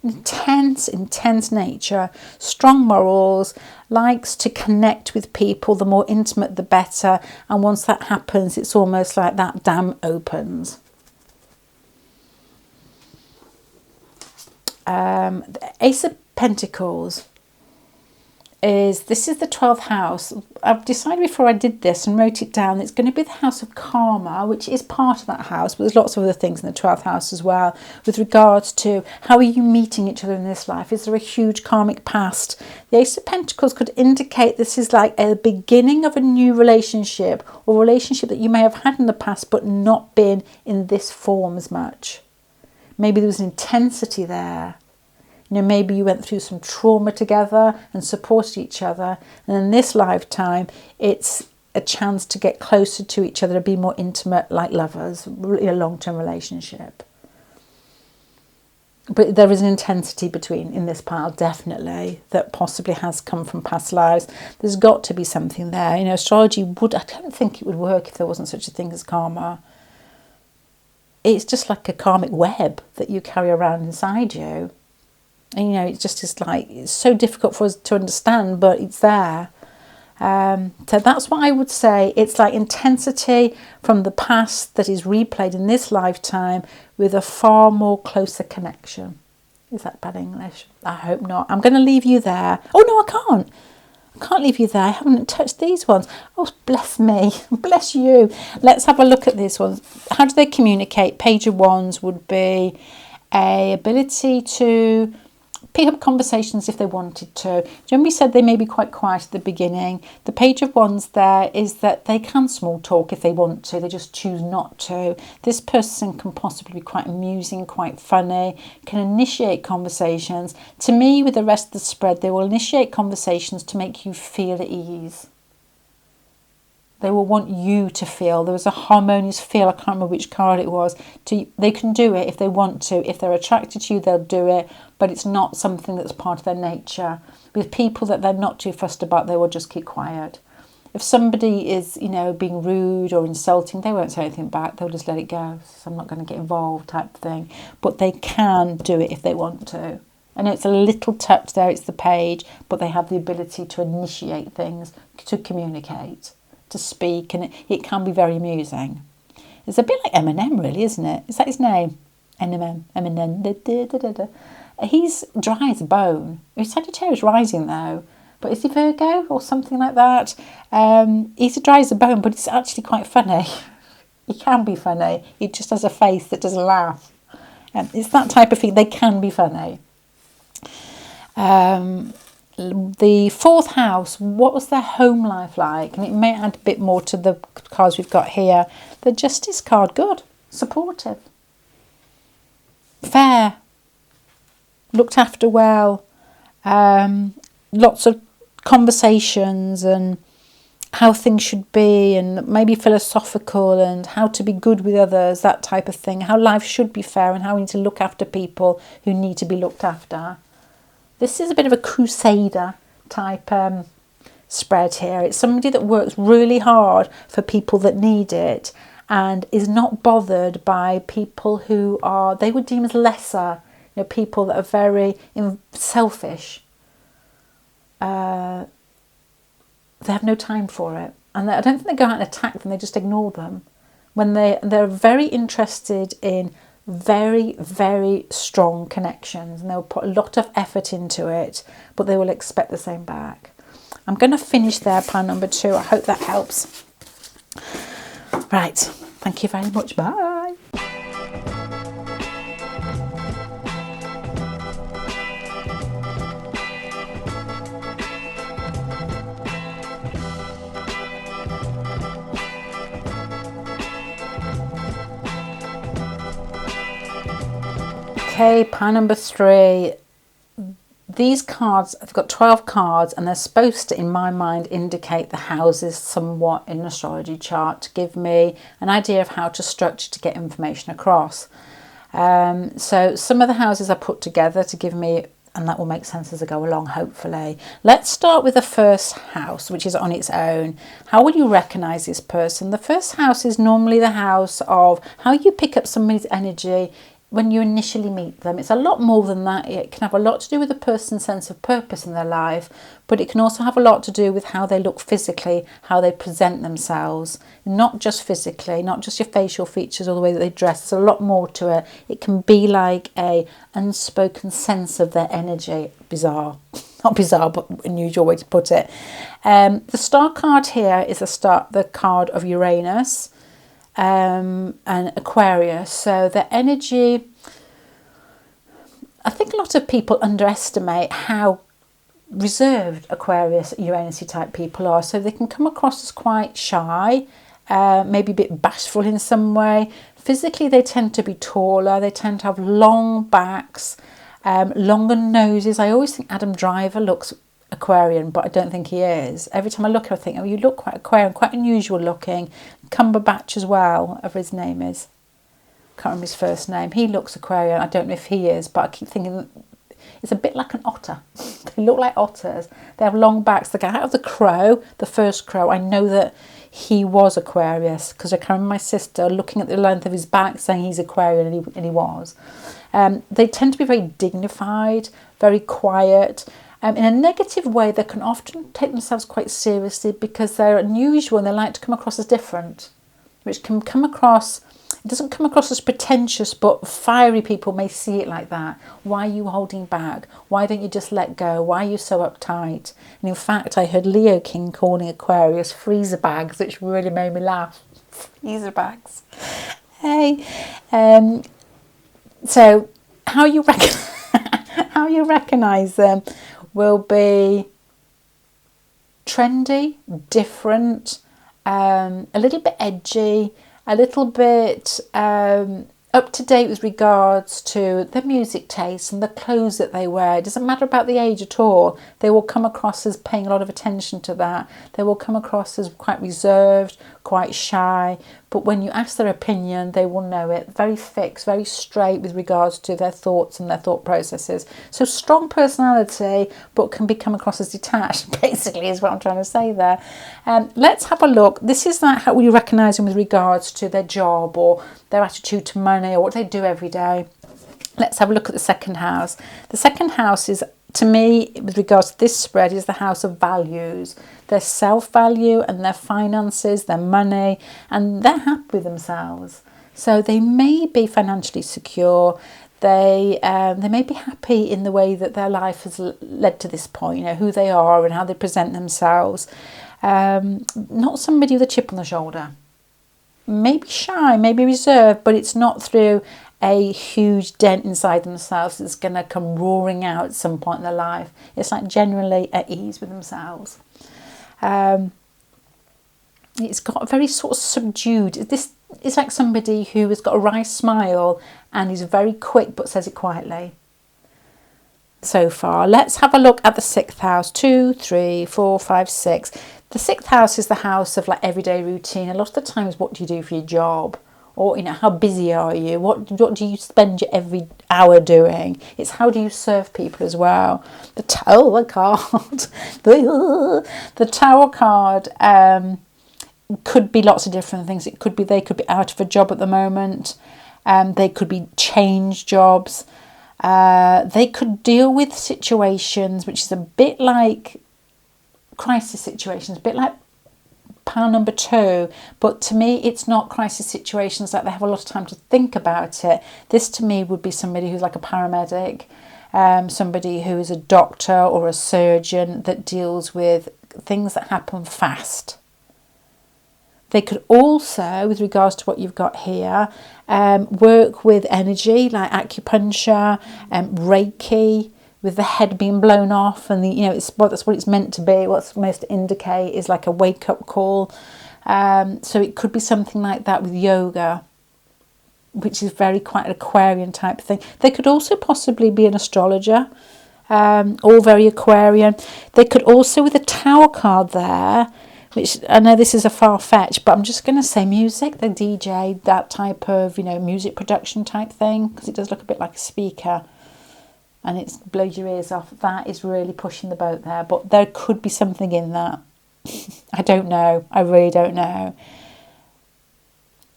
S1: intense nature, strong morals, likes to connect with people. The more intimate, the better. And once that happens, it's almost like that dam opens. The Ace of Pentacles this is the 12th house. I've decided before I did this and wrote it down, it's going to be the house of karma, which is part of that house, but there's lots of other things in the 12th house as well, with regards to how are you meeting each other in this life? Is there a huge karmic past? The Ace of Pentacles could indicate this is like a beginning of a new relationship, or relationship that you may have had in the past but not been in this form as much. Maybe there was an intensity there. Maybe you went through some trauma together and supported each other. And in this lifetime, it's a chance to get closer to each other, to be more intimate like lovers, in a long-term relationship. But there is an intensity in this pile, definitely, that possibly has come from past lives. There's got to be something there. Astrology I don't think it would work if there wasn't such a thing as karma. It's just like a karmic web that you carry around inside you. And, it just is like, it's so difficult for us to understand, but it's there. So that's what I would say. It's like intensity from the past that is replayed in this lifetime with a far more closer connection. Is that bad English? I hope not. I'm going to leave you there. Oh, no, I can't. I can't leave you there. I haven't touched these ones. Oh, bless me. Bless you. Let's have a look at these ones. How do they communicate? Page of Wands would be a ability to pick up conversations if they wanted to. When we said they may be quite quiet at the beginning, the Page of Wands there is that they can small talk if they want to, they just choose not to. This person can possibly be quite amusing, quite funny, can initiate conversations. To me, with the rest of the spread, they will initiate conversations to make you feel at ease. They will want you to feel. There was a harmonious feel. I can't remember which card it was. They can do it if they want to. If they're attracted to you, they'll do it. But it's not something that's part of their nature. With people that they're not too fussed about, they will just keep quiet. If somebody is, being rude or insulting, they won't say anything back. They'll just let it go. So I'm not going to get involved type thing. But they can do it if they want to. I know it's a little touch there. It's the page. But they have the ability to initiate things, to communicate, to speak, and it can be very amusing. It's a bit like Eminem, really, isn't it? Is that his name? Eminem. He's dry as a bone. He's Sagittarius rising though, but is he Virgo or something like that? He's dry as a bone, but it's actually quite funny. He can be funny. He just has a face that doesn't laugh. It's that type of thing. They can be funny. The 4th house, what was their home life like? And it may add a bit more to the cards we've got here. The Justice card, good, supportive, fair, looked after well, lots of conversations and how things should be, and maybe philosophical, and how to be good with others, that type of thing, how life should be fair and how we need to look after people who need to be looked after. This is a bit of a crusader type spread here. It's somebody that works really hard for people that need it and is not bothered by people who are, they would deem as lesser, people that are very selfish. They have no time for it. And I don't think they go out and attack them, they just ignore them. When they're very interested in very, very strong connections, and they'll put a lot of effort into it, but they will expect the same back. I'm going to finish there, pile number 2. I hope that helps. Right, thank you very much. Bye. Okay, pile number 3. These cards, I've got 12 cards, and they're supposed to, in my mind, indicate the houses somewhat in an astrology chart to give me an idea of how to structure to get information across. So some of the houses I put together to give me, and that will make sense as I go along, hopefully. Let's start with the first house, which is on its own. How will you recognise this person? The first house is normally the house of how you pick up somebody's energy when you initially meet them. It's a lot more than that. It can have a lot to do with a person's sense of purpose in their life, but it can also have a lot to do with how they look physically, how they present themselves, not just physically, not just your facial features or the way that they dress. There's a lot more to it. It can be like a unspoken sense of their energy. Bizarre. Not bizarre, but an unusual way to put it. The star card here is the card of Uranus and Aquarius. So the energy, I think a lot of people underestimate how reserved Aquarius, Uranus type people are. So they can come across as quite shy, maybe a bit bashful in some way. Physically, they tend to be taller. They tend to have long backs, longer noses. I always think Adam Driver looks Aquarian, but I don't think he is. Every time I look at him, I think, oh, you look quite Aquarian, quite unusual looking. Cumberbatch as well, whatever his name is. Can't remember his first name. He looks Aquarian. I don't know if he is, but I keep thinking it's a bit like an otter. They look like otters. They have long backs. The guy out of The Crow, the first Crow, I know that he was Aquarius because I can remember my sister looking at the length of his back saying he's Aquarian, and he was. They tend to be very dignified, very quiet. In a negative way, they can often take themselves quite seriously because they're unusual and they like to come across as different, which can come across, it doesn't come across as pretentious, but fiery people may see it like that. Why are you holding back? Why don't you just let go? Why are you so uptight? And in fact, I heard Leo King calling Aquarius freezer bags, which really made me laugh. Freezer bags. Hey. So how you recognise them will be trendy, different, a little bit edgy, a little bit up to date with regards to their music taste and the clothes that they wear. It doesn't matter about the age at all. They will come across as paying a lot of attention to that. They will come across as quite reserved, quite shy. But when you ask their opinion, they will know it. Very fixed, very straight with regards to their thoughts and their thought processes. So strong personality, but can come across as detached, basically, is what I'm trying to say there. Let's have a look. This is how you recognise them with regards to their job or their attitude to money or what they do every day. Let's have a look at the second house. The second house is, to me, with regards to this spread, is the house of values. Their self-value and their finances, their money, and they're happy with themselves. So they may be financially secure. They may be happy in the way that their life has led to this point, who they are and how they present themselves. Not somebody with a chip on the shoulder. Maybe shy, maybe reserved, but it's not through a huge dent inside themselves that's going to come roaring out at some point in their life. It's like generally at ease with themselves. It's got a very sort of subdued. This is like somebody who has got a wry smile and is very quick but says it quietly. So far, let's have a look at the sixth house. 2, 3, 4, 5, 6. The sixth house is the house of like everyday routine. A lot of the time is what do you do for your job? Or, you know, how busy are you? What do you spend your every hour doing? It's how do you serve people as well. The Tower card, the Tower card could be lots of different things. It could be they could be out of a job at the moment. They could be change jobs. They could deal with situations which is a bit like crisis situations, a bit like pile number 2, but to me it's not crisis situations, like they have a lot of time to think about it. This to me would be somebody who's like a paramedic, somebody who is a doctor or a surgeon that deals with things that happen fast. They could also, with regards to what you've got here, work with energy like acupuncture, Reiki, with the head being blown off, and that's what it's meant to be. What's supposed to indicate is like a wake-up call. So it could be something like that with yoga, which is very quite an Aquarian type thing. They could also possibly be an astrologer, all very Aquarian. They could also, with the Tower card there, which I know this is a far-fetched, but I'm just going to say music, the DJ, that type of, music production type thing, because it does look a bit like a speaker. And it blows your ears off. That is really pushing the boat there. But there could be something in that. I don't know. I really don't know.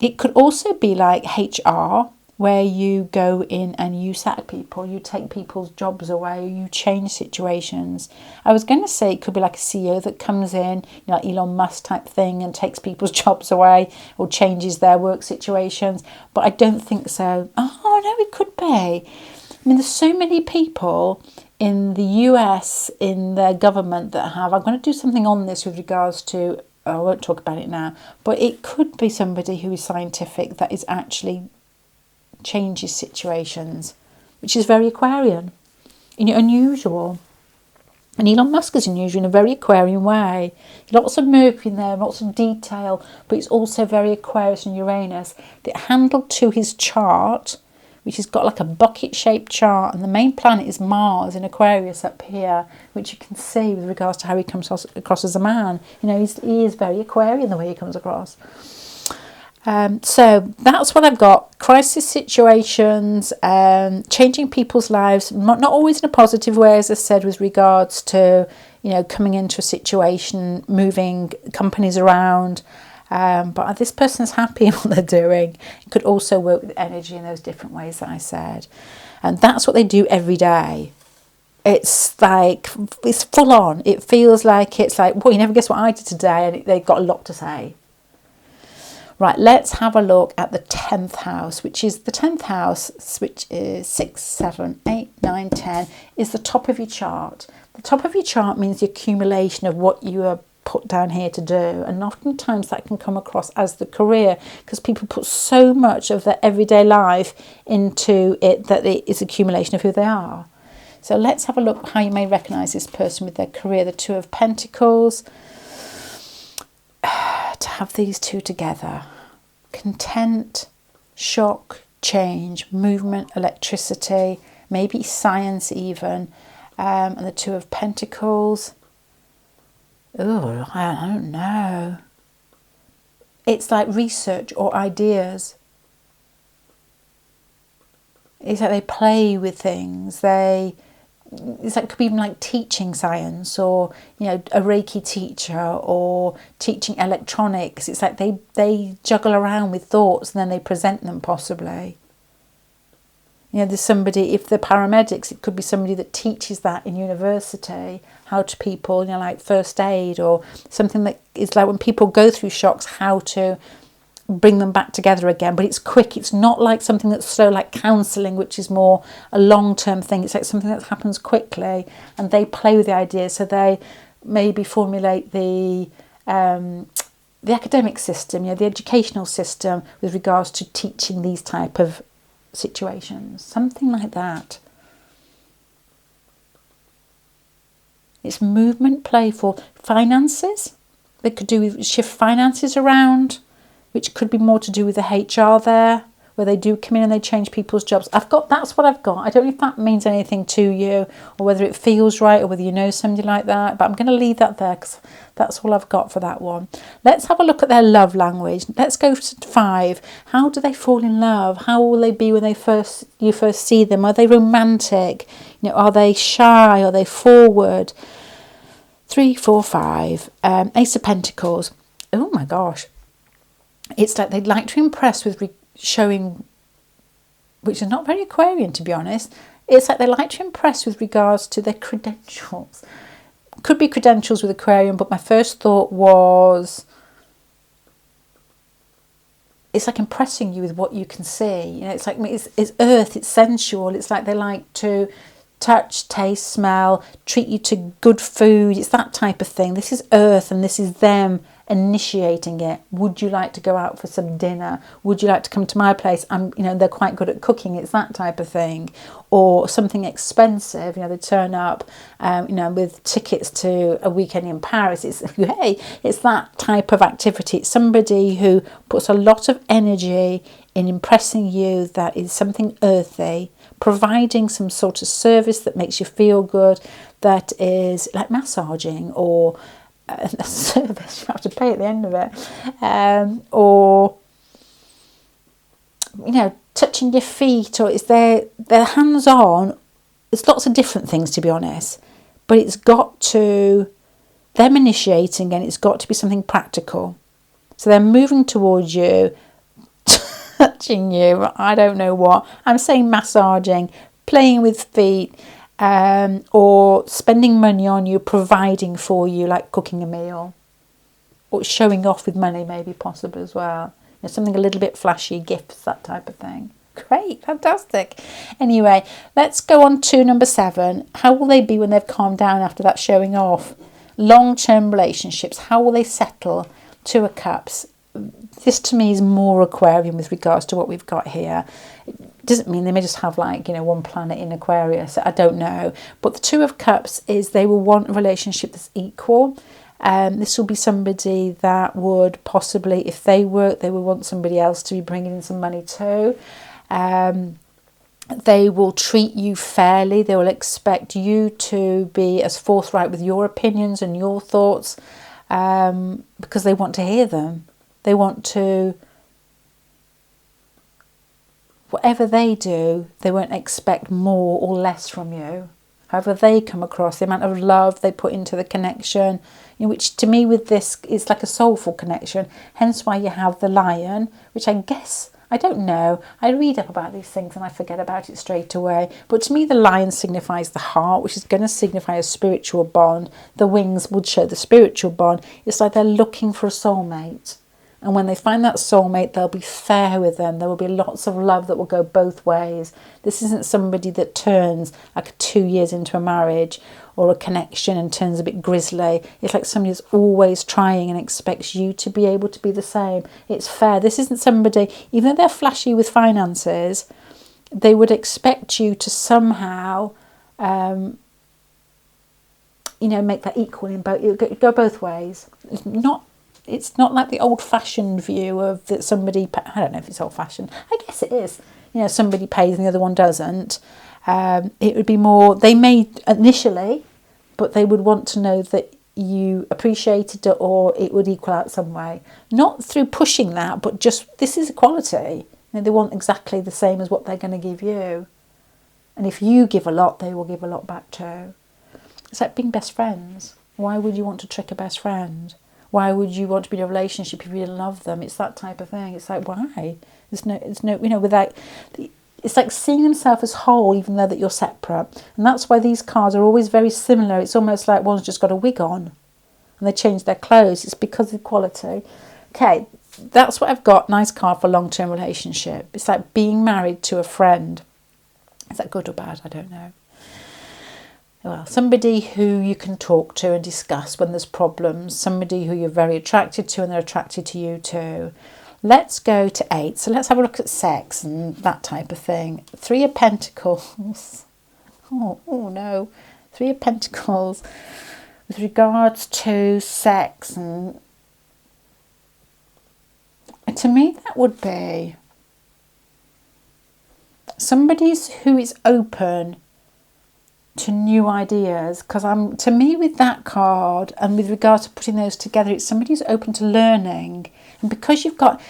S1: It could also be like HR, where you go in and you sack people, you take people's jobs away, you change situations. I was going to say it could be like a CEO that comes in, like Elon Musk type thing, and takes people's jobs away or changes their work situations. But I don't think so. Oh, no, it could be. I mean, there's so many people in the US, in their government that have... I'm going to do something on this with regards to... I won't talk about it now. But it could be somebody who is scientific that is actually changes situations, which is very Aquarian, unusual. And Elon Musk is unusual in a very Aquarian way. Lots of Mercury in there, lots of detail, but it's also very Aquarius and Uranus. The handle to his chart, which has got like a bucket-shaped chart, and the main planet is Mars in Aquarius up here, which you can see with regards to how he comes across as a man. He is very Aquarian the way he comes across. So that's what I've got. Crisis situations, changing people's lives, not always in a positive way, as I said, with regards to, coming into a situation, moving companies around. But this person's happy in what they're doing. It could also work with energy in those different ways that I said. And that's what they do every day. It's like, it's full on. It feels like it's like, well, you never guess what I did today. And they've got a lot to say. Right, let's have a look at the 10th house, which is the 10th house, which is 6, 7, 8, 9, 10, is the top of your chart. The top of your chart means the accumulation of what you are put down here to do, and oftentimes that can come across as the career, because people put so much of their everyday life into it that it is accumulation of who they are. So let's have a look how you may recognise this person with their career. The 2 of Pentacles. To have these two together: content, shock, change, movement, electricity, maybe science even, and the 2 of Pentacles. Oh, I don't know. It's like research or ideas. It's like they play with things. It's like, could be even like teaching science, or a Reiki teacher, or teaching electronics. It's like they juggle around with thoughts and then they present them possibly. There's somebody, if they're paramedics, it could be somebody that teaches that in university, how to people, like first aid, or something that is like when people go through shocks, how to bring them back together again. But it's quick. It's not like something that's slow, like counselling, which is more a long-term thing. It's like something that happens quickly, and they play with the ideas. So they maybe formulate the academic system, the educational system with regards to teaching these type of situations, something like that. It's movement, playful. Finances, they could do with shift finances around, which could be more to do with the HR there, where they do come in and they change people's jobs. That's what I've got. I don't know if that means anything to you, or whether it feels right, or whether you know somebody like that, but I'm going to leave that there because that's all I've got for that one. Let's have a look at their love language. Let's go to 5. How do they fall in love? How will they be when you first see them? Are they romantic? Are they shy? Are they forward? 3, 4, 5. Ace of Pentacles. Oh my gosh. It's like they'd like to impress with showing, which is not very Aquarian, to be honest. It's like they like to impress with regards to their credentials. Could be credentials with Aquarian, but my first thought was it's like impressing you with what you can see. It's like it's earth, it's sensual. It's like they like to touch, taste, smell, treat you to good food. It's that type of thing. This is earth, and this is them initiating it. Would you like to go out for some dinner? Would you like to come to my place? They're quite good at cooking. It's that type of thing. Or something expensive. They turn up, with tickets to a weekend in Paris. It's that type of activity. It's somebody who puts a lot of energy in impressing you. That is something earthy, providing some sort of service that makes you feel good. That is like massaging, or a service you have to pay at the end of it, or touching your feet, or it's their hands on. It's lots of different things, to be honest, but it's got to them initiating, and it's got to be something practical. So they're moving towards you, touching you. I don't know what I'm saying. Massaging, playing with feet. Or spending money on you, providing for you, like cooking a meal, or showing off with money, maybe possible as well. Something a little bit flashy, gifts, that type of thing. Great, fantastic. Anyway, let's go on to number 7. How will they be when they've calmed down after that showing off? Long-term relationships. How will they settle? 2 of Cups. This to me is more Aquarian with regards to what we've got here. It doesn't mean they may just have one planet in Aquarius. I don't know. But the 2 of Cups is they will want a relationship that's equal. This will be somebody that would possibly, if they work, they will want somebody else to be bringing in some money too. They will treat you fairly. They will expect you to be as forthright with your opinions and your thoughts, because they want to hear them. They want to, whatever they do, they won't expect more or less from you. However they come across, the amount of love they put into the connection, which to me with this is like a soulful connection. Hence why you have the Lion, which I guess, I don't know. I read up about these things and I forget about it straight away. But to me, the Lion signifies the heart, which is going to signify a spiritual bond. The wings would show the spiritual bond. It's like they're looking for a soulmate. And when they find that soulmate, they'll be fair with them. There will be lots of love that will go both ways. This isn't somebody that turns like 2 years into a marriage or a connection and turns a bit grisly. It's like somebody who's always trying and expects you to be able to be the same. It's fair. This isn't somebody, even though they're flashy with finances, they would expect you to somehow, make that equal in both. Go both ways. It's not like the old-fashioned view of that somebody, I don't know if it's old-fashioned, I guess it is, somebody pays and the other one doesn't. It would be more, they may initially, but they would want to know that you appreciated it, or it would equal out some way. Not through pushing that, but just, this is equality. They want exactly the same as what they're going to give you. And if you give a lot, they will give a lot back too. It's like being best friends. Why would you want to trick a best friend? Why would you want to be in a relationship if you didn't love them? It's that type of thing. It's like, why? It's like seeing himself as whole, even though that you're separate. And that's why these cards are always very similar. It's almost like one's just got a wig on and they change their clothes. It's because of equality. Okay, that's what I've got. Nice card for long-term relationship. It's like being married to a friend. Is that good or bad? I don't know. Well, somebody who you can talk to and discuss when there's problems, somebody who you're very attracted to and they're attracted to you too. Let's go to 8. So let's have a look at sex and that type of thing. 3 of Pentacles. Oh no. 3 of Pentacles with regards to sex. And to me, that would be somebody's who is open to new ideas, because to me with that card and with regard to putting those together, it's somebody who's open to learning. And because you've got,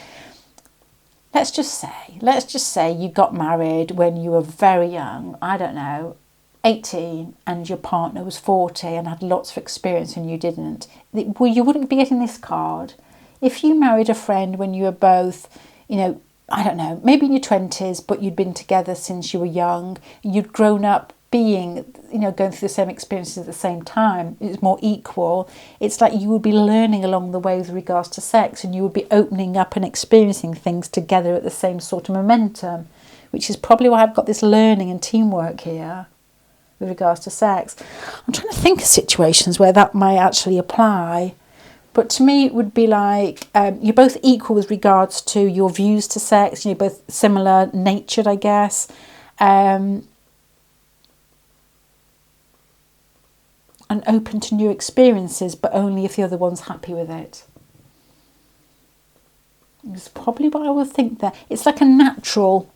S1: let's just say you got married when you were very young, I don't know, 18, and your partner was 40 and had lots of experience and you didn't, well, you wouldn't be getting this card. If you married a friend when you were both, I don't know, maybe in your 20s, but you'd been together since you were young, you'd grown up being, going through the same experiences at the same time, it's more equal. It's like you would be learning along the way with regards to sex, and you would be opening up and experiencing things together at the same sort of momentum, which is probably why I've got this learning and teamwork here with regards to sex. I'm trying to think of situations where that might actually apply. But to me, it would be like you're both equal with regards to your views to sex. You're both similar natured, I guess. And open to new experiences, but only if the other one's happy with it. It's probably what I would think there. It's like a natural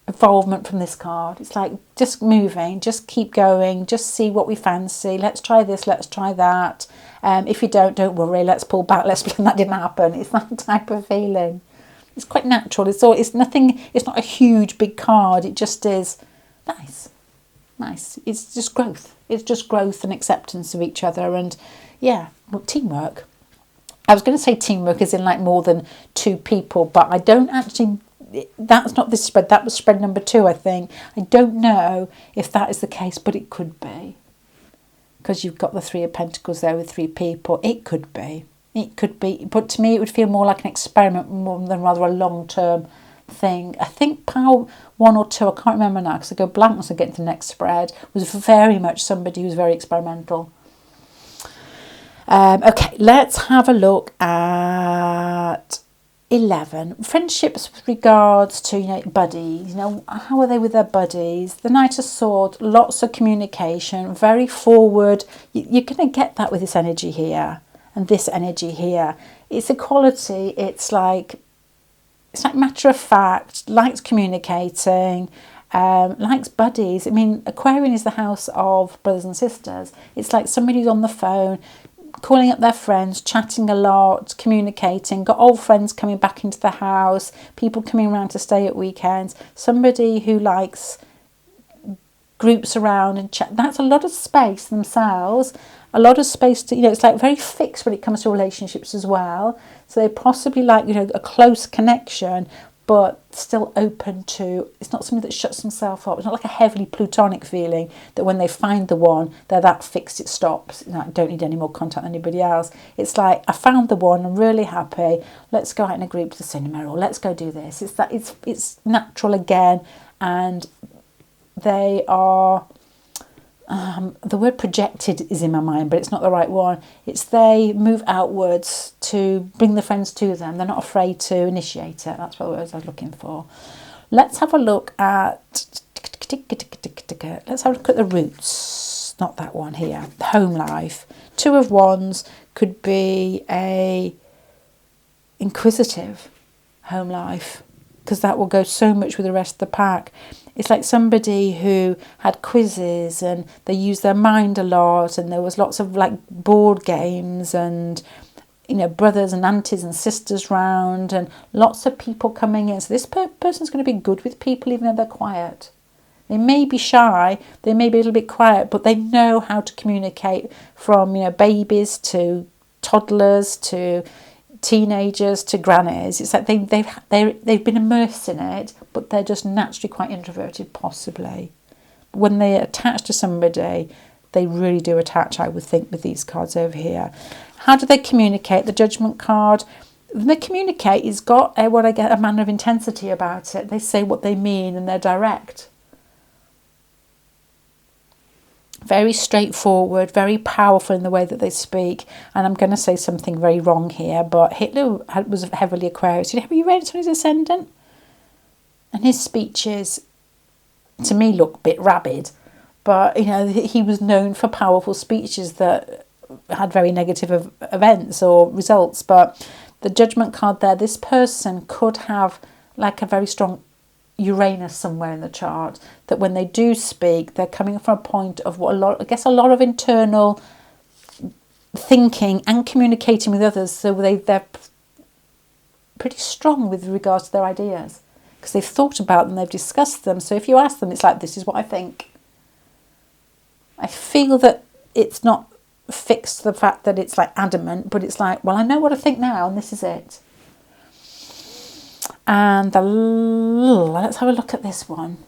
S1: involvement from this card. It's like just moving, just keep going, just see what we fancy. Let's try this, let's try that. If you don't worry, let's pull back, let's pretend that didn't happen. It's that type of feeling. It's quite natural. It's nothing, it's not a huge big card. It just is nice. It's just growth. It's just growth and acceptance of each other, and teamwork. I was going to say teamwork is in like more than two people, but I don't actually. That's not this spread. That was spread number 2, I think. I don't know if that is the case, but it could be, because you've got the 3 of Pentacles there with 3 people. It could be, but to me, it would feel more like an experiment more than rather a long-term thing. I think pile 1 or 2, I can't remember now because I go blank once I get into the next spread, was very much somebody who's very experimental. Okay, let's have a look at 11. Friendships with regards to buddies. How are they with their buddies? The Knight of Swords, lots of communication, very forward. You're going to get that with this energy here and this energy here. It's equality. It's like matter of fact, likes communicating, likes buddies. I mean, Aquarian is the house of brothers and sisters. It's like somebody who's on the phone, calling up their friends, chatting a lot, communicating, got old friends coming back into the house, people coming around to stay at weekends, somebody who likes groups around and chat. That's a lot of space themselves, a lot of space to, it's like very fixed when it comes to relationships as well. So they possibly like, a close connection, but still open to, it's not something that shuts themselves up. It's not like a heavily platonic feeling that when they find the one, they're that fixed, it stops. I don't need any more contact with anybody else. It's like, I found the one, I'm really happy. Let's go out in a group to the cinema, or let's go do this. It's natural again, and they are, the word projected is in my mind, but it's not the right one. It's they move outwards to bring the friends to them. They're not afraid to initiate it. That's what the words I was looking for. Let's have a look at the roots. Not that one here. Home life. 2 of Wands could be a inquisitive home life, because that will go so much with the rest of the pack. It's like somebody who had quizzes and they used their mind a lot, and there was lots of like board games and brothers and aunties and sisters round, and lots of people coming in. So this person's going to be good with people even though they're quiet. They may be shy, they may be a little bit quiet, but they know how to communicate, from babies to toddlers to teenagers to grannies. It's like they've been immersed in it, but they're just naturally quite introverted, possibly. When they attach to somebody, they really do attach, I would think, with these cards over here. How do they communicate? The Judgment card, when they communicate, it's got a manner of intensity about it. They say what they mean and they're direct. Very straightforward, very powerful in the way that they speak. And I'm going to say something very wrong here, but Hitler was heavily Aquarius. Have you read it on his ascendant? And his speeches, to me, look a bit rabid. But, he was known for powerful speeches that had very negative events or results. But the Judgment card there, this person could have like a very strong Uranus somewhere in the chart, that when they do speak, they're coming from a point of a lot of internal thinking and communicating with others, so they're pretty strong with regards to their ideas, because they've thought about them, they've discussed them. So if you ask them, it's like, this is what I think. I feel that it's not fixed to the fact that it's like adamant, but it's like, well, I know what I think now, and this is it. And let's have a look at this one.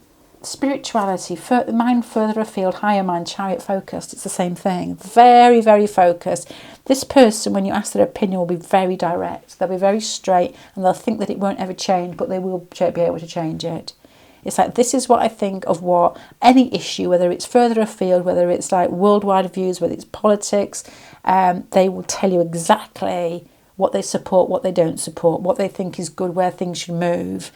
S1: Spirituality, mind further afield, higher mind, chariot focused. It's the same thing. Very, very focused. This person, when you ask their opinion, will be very direct. They'll be very straight, and they'll think that it won't ever change, but they will be able to change it. It's like, this is what I think of what any issue, whether it's further afield, whether it's like worldwide views, whether it's politics, they will tell you exactly what they support, what they don't support, what they think is good, where things should move.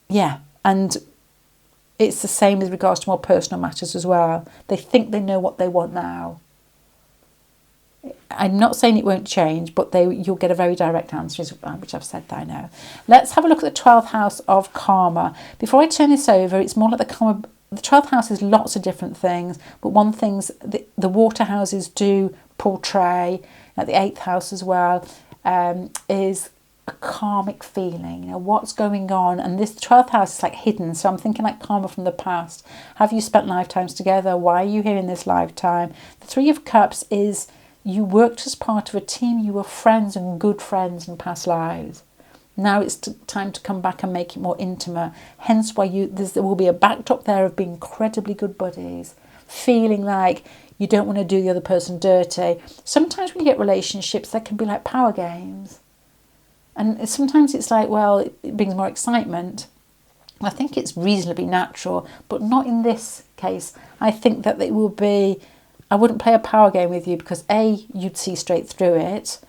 S1: Yeah, and it's the same with regards to more personal matters as well. They think they know what they want now. I'm not saying it won't change, but you'll get a very direct answer, which I've said that I know. Let's have a look at the 12th house of karma. Before I turn this over, it's more like the karma. The 12th house is lots of different things, but one thing's the water houses do portray, like the 8th house as well, is a karmic feeling, you know, what's going on. And this 12th house is like hidden, so I'm thinking like karma from the past. Have you spent lifetimes together? Why are you here in this lifetime? The 3 of Cups is you worked as part of a team, you were friends and good friends in past lives. Now it's time to come back and make it more intimate. Hence why there will be a backdrop there of being incredibly good buddies, feeling like you don't want to do the other person dirty. Sometimes when you get relationships, there can be like power games. And sometimes it's like, well, it brings more excitement. I think it's reasonably natural, but not in this case. I think that it will be, I wouldn't play a power game with you because A, you'd see straight through it,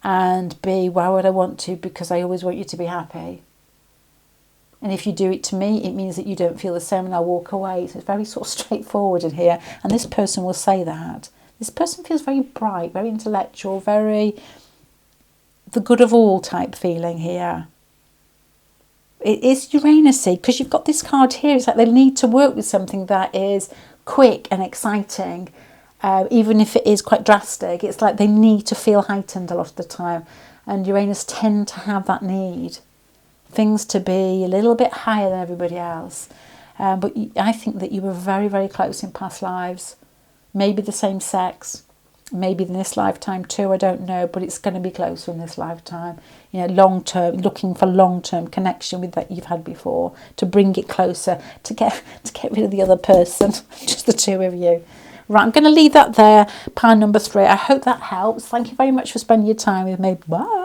S1: and B, why would I want to? Because I always want you to be happy. And if you do it to me, it means that you don't feel the same and I'll walk away. So it's very sort of straightforward in here. And this person will say that. This person feels very bright, very intellectual, very the good of all type feeling here. It is Uranus-y, because you've got this card here. It's like they need to work with something that is quick and exciting. Even if it is quite drastic, it's like they need to feel heightened a lot of the time. And Uranus tend to have that need. Things to be a little bit higher than everybody else. But I think that you were very, very close in past lives. Maybe the same sex. Maybe in this lifetime too, I don't know. But it's going to be closer in this lifetime. You know, long-term, looking for long-term connection with that you've had before. To bring it closer. To get rid of the other person. Just the two of you. Right, I'm going to leave that there, pile number 3. I hope that helps. Thank you very much for spending your time with me. Bye.